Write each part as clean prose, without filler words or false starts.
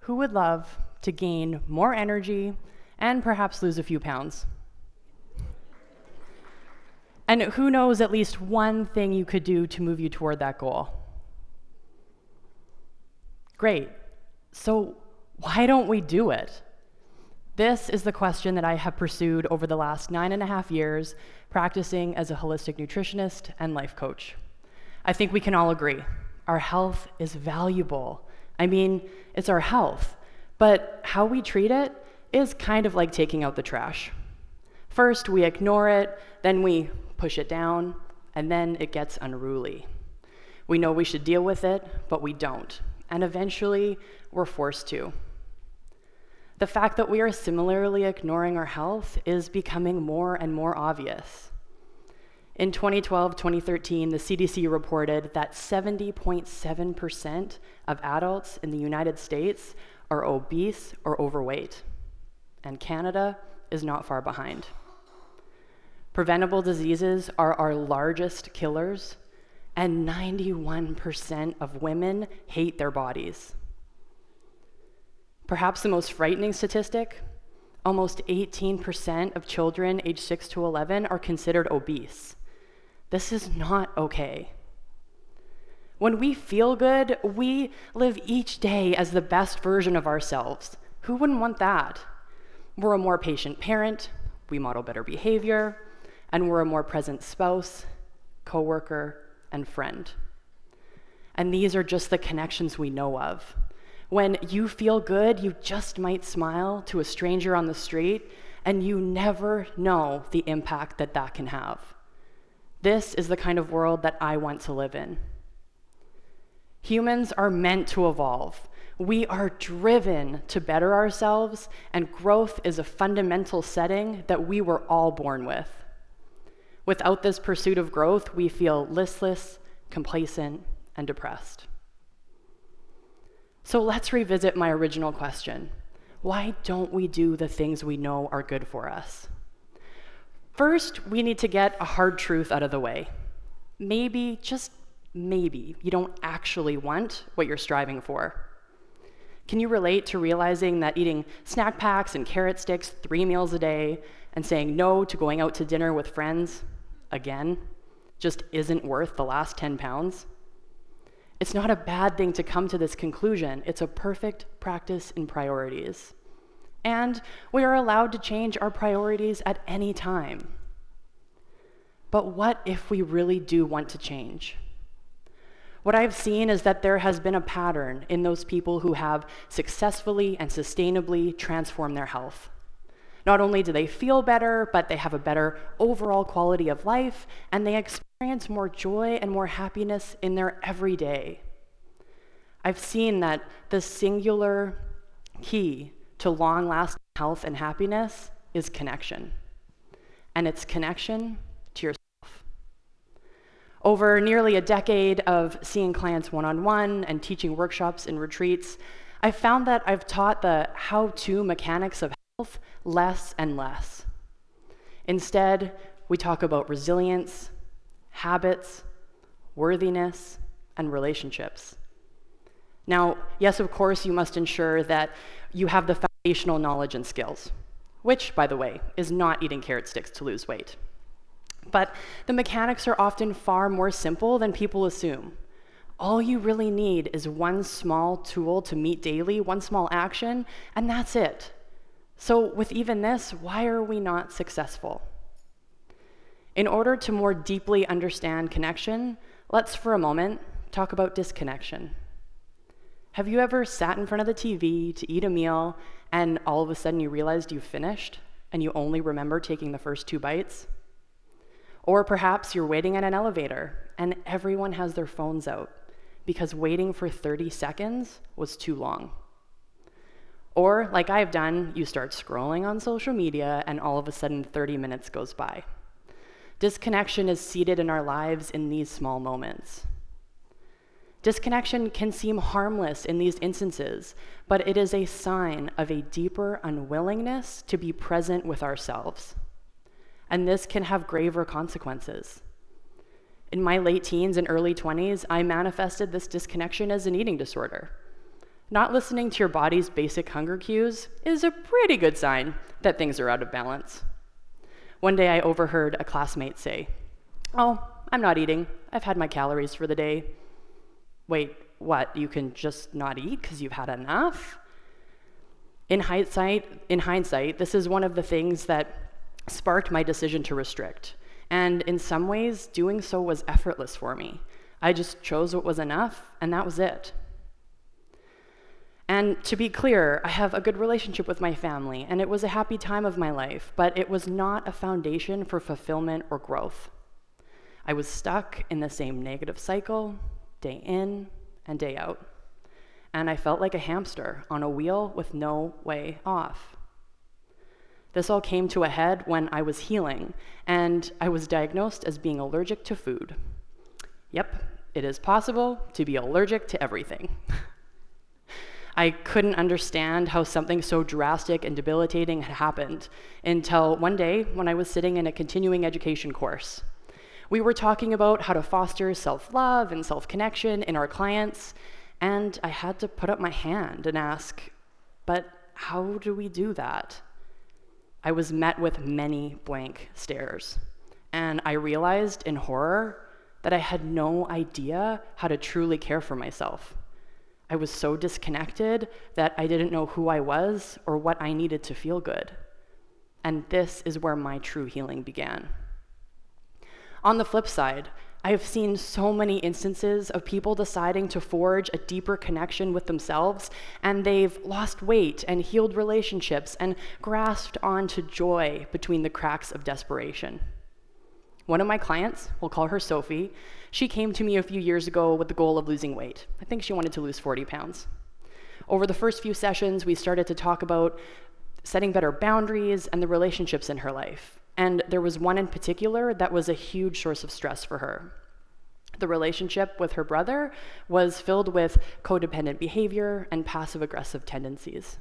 Who would love to gain more energy and perhaps lose a few pounds? And who knows at least one thing you could do to move you toward that goal? Great. So why don't we do it? This is the question that I have pursued over the last 9.5 years practicing as a holistic nutritionist and life coach. I think we can all agree, our health is valuable. I mean, it's our health, but how we treat it is kind of like taking out the trash. First, we ignore it, then we push it down, and then it gets unruly. We know we should deal with it, but we don't, and eventually we're forced to. The fact that we are similarly ignoring our health is becoming more and more obvious. In 2012-2013, the CDC reported that 70.7% of adults in the United States are obese or overweight, and Canada is not far behind. Preventable diseases are our largest killers, and 91% of women hate their bodies. Perhaps the most frightening statistic, almost 18% of children aged 6 to 11 are considered obese. This is not okay. When we feel good, we live each day as the best version of ourselves. Who wouldn't want that? We're a more patient parent, we model better behavior, and we're a more present spouse, coworker, and friend. And these are just the connections we know of. When you feel good, you just might smile to a stranger on the street, and you never know the impact that that can have. This is the kind of world that I want to live in. Humans are meant to evolve. We are driven to better ourselves, and growth is a fundamental setting that we were all born with. Without this pursuit of growth, we feel listless, complacent, and depressed. So let's revisit my original question. Why don't we do the things we know are good for us? First, we need to get a hard truth out of the way. Maybe, just maybe, you don't actually want what you're striving for. Can you relate to realizing that eating snack packs and carrot sticks 3 meals a day and saying no to going out to dinner with friends, again, just isn't worth the last 10 pounds? It's not a bad thing to come to this conclusion. It's a perfect practice in priorities. And we are allowed to change our priorities at any time. But what if we really do want to change? What I've seen is that there has been a pattern in those people who have successfully and sustainably transformed their health. Not only do they feel better, but they have a better overall quality of life, and they experience more joy and more happiness in their everyday. I've seen that the singular key to long-lasting health and happiness is connection. And it's connection to yourself. Over nearly a decade of seeing clients one-on-one and teaching workshops and retreats, I've found that I've taught the how-to mechanics of health less and less. Instead, we talk about resilience, habits, worthiness, and relationships. Now, yes, of course, you must ensure that you have the foundational knowledge and skills, which, by the way, is not eating carrot sticks to lose weight. But the mechanics are often far more simple than people assume. All you really need is one small tool to meet daily, one small action, and that's it. So with even this, why are we not successful? In order to more deeply understand connection, let's for a moment talk about disconnection. Have you ever sat in front of the TV to eat a meal and all of a sudden you realized you finished and you only remember taking the first 2 bites? Or perhaps you're waiting in an elevator and everyone has their phones out because waiting for 30 seconds was too long. Or, like I've done, you start scrolling on social media and all of a sudden 30 minutes goes by. Disconnection is seated in our lives in these small moments. Disconnection can seem harmless in these instances, but it is a sign of a deeper unwillingness to be present with ourselves. And this can have graver consequences. In my late teens and early 20s, I manifested this disconnection as an eating disorder. Not listening to your body's basic hunger cues is a pretty good sign that things are out of balance. One day I overheard a classmate say, "Oh, I'm not eating. I've had my calories for the day." Wait, what? You can just not eat because you've had enough? In hindsight, this is one of the things that sparked my decision to restrict. And in some ways, doing so was effortless for me. I just chose what was enough, and that was it. And to be clear, I have a good relationship with my family, and it was a happy time of my life, but it was not a foundation for fulfillment or growth. I was stuck in the same negative cycle, day in and day out. And I felt like a hamster on a wheel with no way off. This all came to a head when I was healing, and I was diagnosed as being allergic to food. Yep, it is possible to be allergic to everything. I couldn't understand how something so drastic and debilitating had happened until one day when I was sitting in a continuing education course. We were talking about how to foster self-love and self-connection in our clients, and I had to put up my hand and ask, but how do we do that? I was met with many blank stares, and I realized in horror that I had no idea how to truly care for myself. I was so disconnected that I didn't know who I was or what I needed to feel good. And this is where my true healing began. On the flip side, I have seen so many instances of people deciding to forge a deeper connection with themselves, and they've lost weight and healed relationships and grasped onto joy between the cracks of desperation. One of my clients, we'll call her Sophie, she came to me a few years ago with the goal of losing weight. I think she wanted to lose 40 pounds. Over the first few sessions, we started to talk about setting better boundaries and the relationships in her life. And there was one in particular that was a huge source of stress for her. The relationship with her brother was filled with codependent behavior and passive-aggressive tendencies.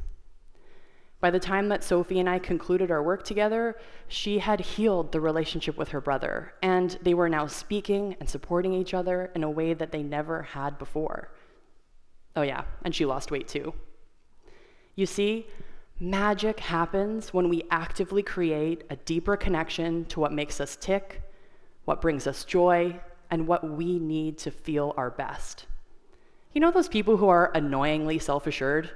By the time that Sophie and I concluded our work together, she had healed the relationship with her brother, and they were now speaking and supporting each other in a way that they never had before. Oh yeah, and she lost weight too. You see, magic happens when we actively create a deeper connection to what makes us tick, what brings us joy, and what we need to feel our best. You know those people who are annoyingly self-assured?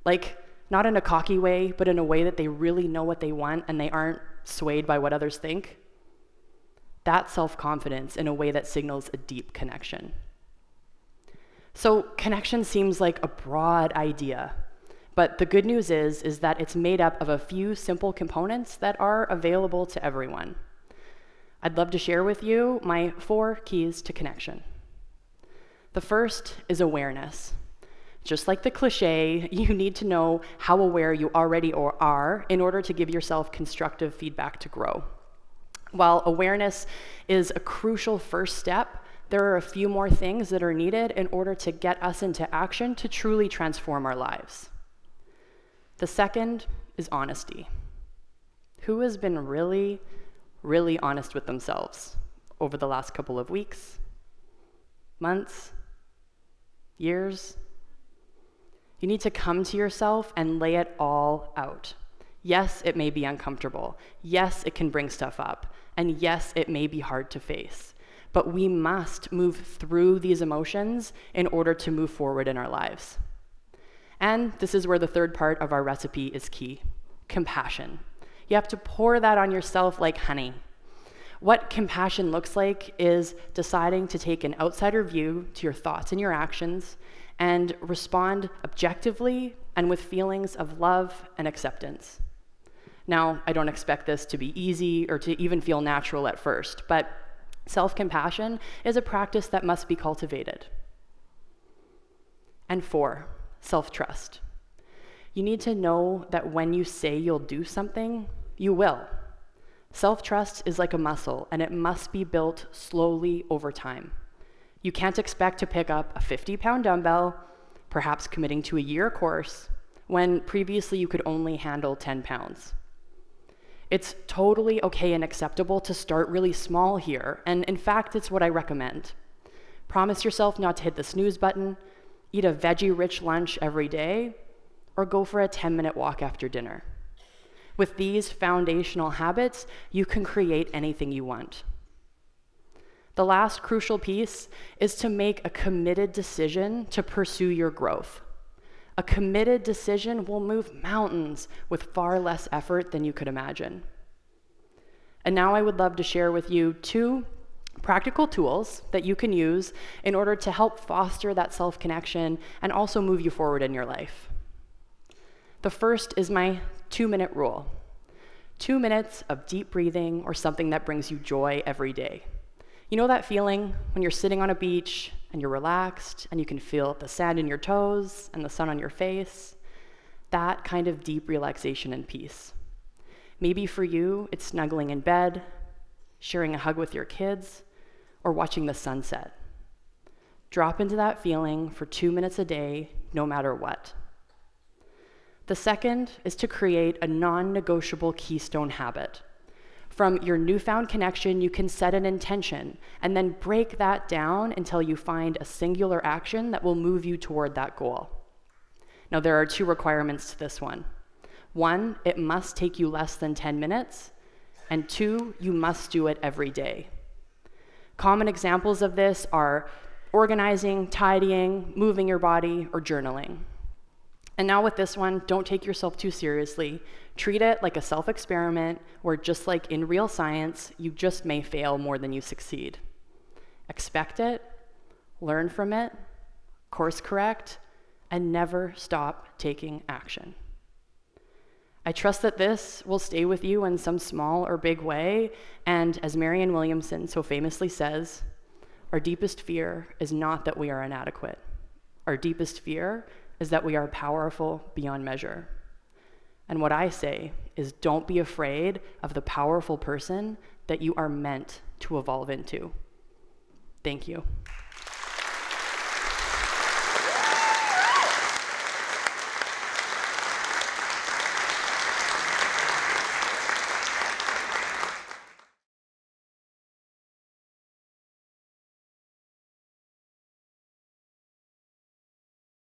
Like, not in a cocky way, but in a way that they really know what they want and they aren't swayed by what others think? That's self-confidence in a way that signals a deep connection. So connection seems like a broad idea, but the good news is that it's made up of a few simple components that are available to everyone. I'd love to share with you my 4 keys to connection. The first is awareness. Just like the cliche, you need to know how aware you already are in order to give yourself constructive feedback to grow. While awareness is a crucial first step, there are a few more things that are needed in order to get us into action to truly transform our lives. The second is honesty. Who has been really, really honest with themselves over the last couple of weeks, months, years? You need to come to yourself and lay it all out. Yes, it may be uncomfortable. Yes, it can bring stuff up. And yes, it may be hard to face. But we must move through these emotions in order to move forward in our lives. And this is where the third part of our recipe is key: compassion. You have to pour that on yourself like honey. What compassion looks like is deciding to take an outsider view to your thoughts and your actions and respond objectively and with feelings of love and acceptance. Now, I don't expect this to be easy or to even feel natural at first, but self-compassion is a practice that must be cultivated. And 4, self-trust. You need to know that when you say you'll do something, you will. Self-trust is like a muscle, and it must be built slowly over time. You can't expect to pick up a 50-pound dumbbell, perhaps committing to a year course, when previously you could only handle 10 pounds. It's totally okay and acceptable to start really small here, and in fact, it's what I recommend. Promise yourself not to hit the snooze button, eat a veggie-rich lunch every day, or go for a 10-minute walk after dinner. With these foundational habits, you can create anything you want. The last crucial piece is to make a committed decision to pursue your growth. A committed decision will move mountains with far less effort than you could imagine. And now I would love to share with you 2 practical tools that you can use in order to help foster that self-connection and also move you forward in your life. The first is my 2-minute rule. 2 minutes of deep breathing or something that brings you joy every day. You know that feeling when you're sitting on a beach and you're relaxed and you can feel the sand in your toes and the sun on your face? That kind of deep relaxation and peace. Maybe for you, it's snuggling in bed, sharing a hug with your kids, or watching the sunset. Drop into that feeling for 2 minutes a day, no matter what. The second is to create a non-negotiable keystone habit. From your newfound connection, you can set an intention and then break that down until you find a singular action that will move you toward that goal. Now, there are 2 requirements to this one. 1, it must take you less than 10 minutes, and 2, you must do it every day. Common examples of this are organizing, tidying, moving your body, or journaling. And now with this one, don't take yourself too seriously. Treat it like a self-experiment where, just like in real science, you just may fail more than you succeed. Expect it, learn from it, course correct, and never stop taking action. I trust that this will stay with you in some small or big way, and as Marianne Williamson so famously says, our deepest fear is not that we are inadequate. Our deepest fear is that we are powerful beyond measure. And what I say is, don't be afraid of the powerful person that you are meant to evolve into. Thank you.